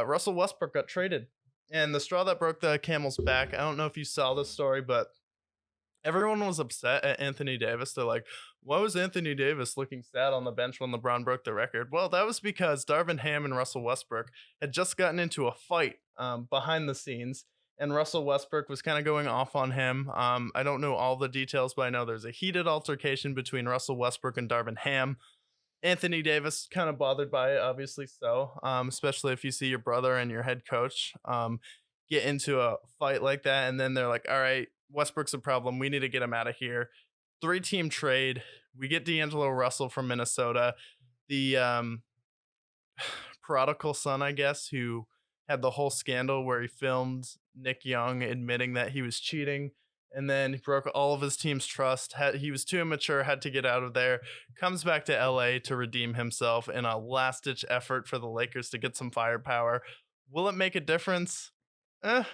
Russell Westbrook got traded. And the straw that broke the camel's back, I don't know if you saw this story, but everyone was upset at Anthony Davis. They're like, why was Anthony Davis looking sad on the bench when LeBron broke the record? Well, that was because Darvin Ham and Russell Westbrook had just gotten into a fight behind the scenes, and Russell Westbrook was kind of going off on him. I don't know all the details, but I know there's a heated altercation between Russell Westbrook and Darvin Ham. Anthony Davis kind of bothered by it, obviously so, especially if you see your brother and your head coach get into a fight like that, and then they're like, all right, Westbrook's a problem. We need to get him out of here. 3-team trade. We get D'Angelo Russell from Minnesota, the prodigal son, I guess, who had the whole scandal where he filmed Nick Young admitting that he was cheating, and then he broke all of his team's trust. He was too immature, had to get out of there. Comes back to LA to redeem himself in a last-ditch effort for the Lakers to get some firepower. Will it make a difference? I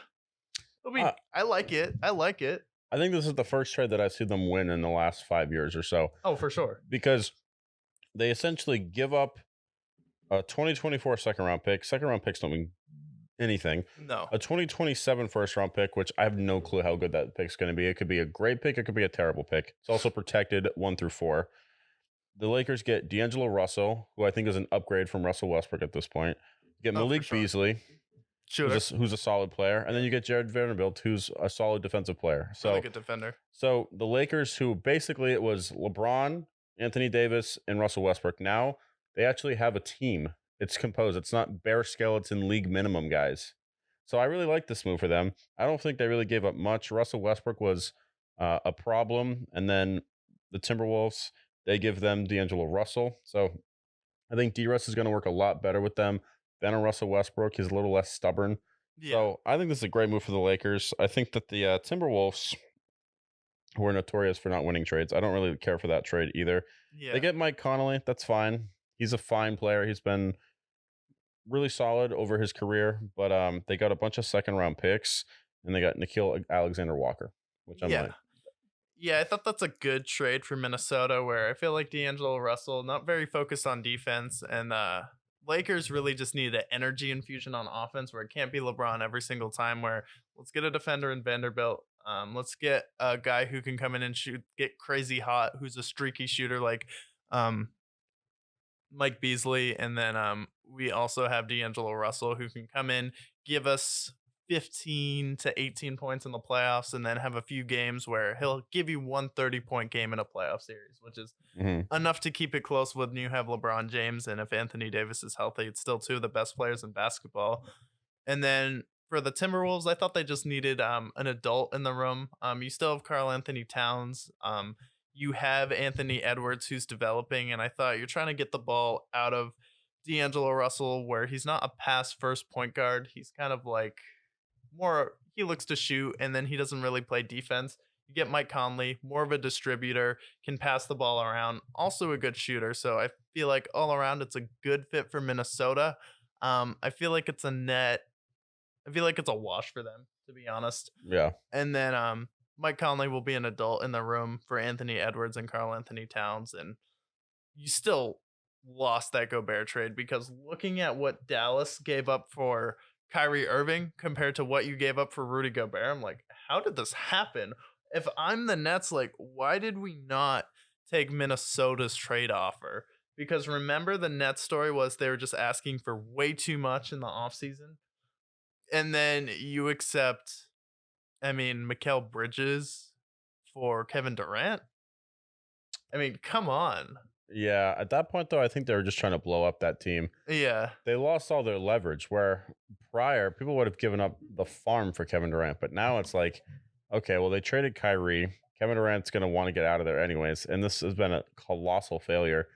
like it. I like it. I think this is the first trade that I've seen them win in the last 5 years or so. Oh, for sure. Because they essentially give up a 2024 second-round pick. Second-round picks don't mean anything. No. A 2027 first-round pick, which I have no clue how good that pick's going to be. It could be a great pick. It could be a terrible pick. It's also protected 1 through 4. The Lakers get D'Angelo Russell, who I think is an upgrade from Russell Westbrook at this point. You get Malik Beasley, who's a solid player, and then you get Jared Vanderbilt, who's a solid defensive player. So really good defender. So the Lakers, who basically it was LeBron, Anthony Davis, and Russell Westbrook. Now they actually have a team. It's composed. It's not bare skeleton league minimum guys. So I really like this move for them. I don't think they really gave up much. Russell Westbrook was a problem, and then the Timberwolves, they give them D'Angelo Russell. So I think D-Russ is going to work a lot better with them than a Russell Westbrook. He's a little less stubborn. Yeah. So I think this is a great move for the Lakers. I think that the Timberwolves, who are notorious for not winning trades, I don't really care for that trade either. Yeah. They get Mike Conley. That's fine. He's a fine player. He's been really solid over his career, but they got a bunch of second-round picks, and they got Nickeil Alexander-Walker, which I'm like. Yeah, I thought that's a good trade for Minnesota, where I feel like D'Angelo Russell, not very focused on defense, and Lakers really just need an energy infusion on offense where it can't be LeBron every single time, where let's get a defender in Vanderbilt. Let's get a guy who can come in and shoot, get crazy hot, who's a streaky shooter like Mike Beasley. And then we also have D'Angelo Russell, who can come in, give us 15 to 18 points in the playoffs, and then have a few games where he'll give you 1 30-point game in a playoff series, which is enough to keep it close when you have LeBron James. And if Anthony Davis is healthy, it's still 2 of the best players in basketball. And then for the Timberwolves, I thought they just needed an adult in the room. You still have Karl Anthony Towns. You have Anthony Edwards, who's developing, and I thought you're trying to get the ball out of D'Angelo Russell, where he's not a pass-first point guard. He's kind of like more, he looks to shoot, and then he doesn't really play defense. You get Mike Conley, more of a distributor, can pass the ball around, also a good shooter. So I feel like all around it's a good fit for Minnesota. I feel like it's a wash for them, to be honest. Yeah. And then Mike Conley will be an adult in the room for Anthony Edwards and Karl Anthony Towns. And you still lost that Gobert trade, because looking at what Dallas gave up for Kyrie Irving compared to what you gave up for Rudy Gobert, I'm like, how did this happen? If I'm the Nets, like, why did we not take Minnesota's trade offer? Because remember, the Nets story was they were just asking for way too much in the offseason. And then you accept, Mikal Bridges for Kevin Durant. Come on. Yeah, at that point, though, I think they were just trying to blow up that team. Yeah. They lost all their leverage, where prior, people would have given up the farm for Kevin Durant. But now it's like, okay, well, they traded Kyrie. Kevin Durant's going to want to get out of there anyways. And this has been a colossal failure.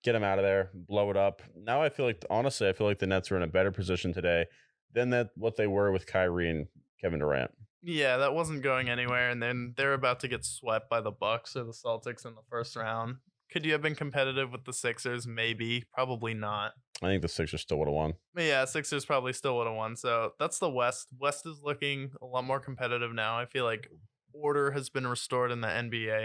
Get him out of there, blow it up. Now I feel like, honestly, the Nets are in a better position today than what they were with Kyrie and Kevin Durant. Yeah, that wasn't going anywhere. And then they're about to get swept by the Bucks or the Celtics in the first round. Could you have been competitive with the Sixers? Maybe. Probably not. I think the Sixers still would have won. But yeah, Sixers probably still would have won. So that's the West. West is looking a lot more competitive now. I feel like order has been restored in the NBA.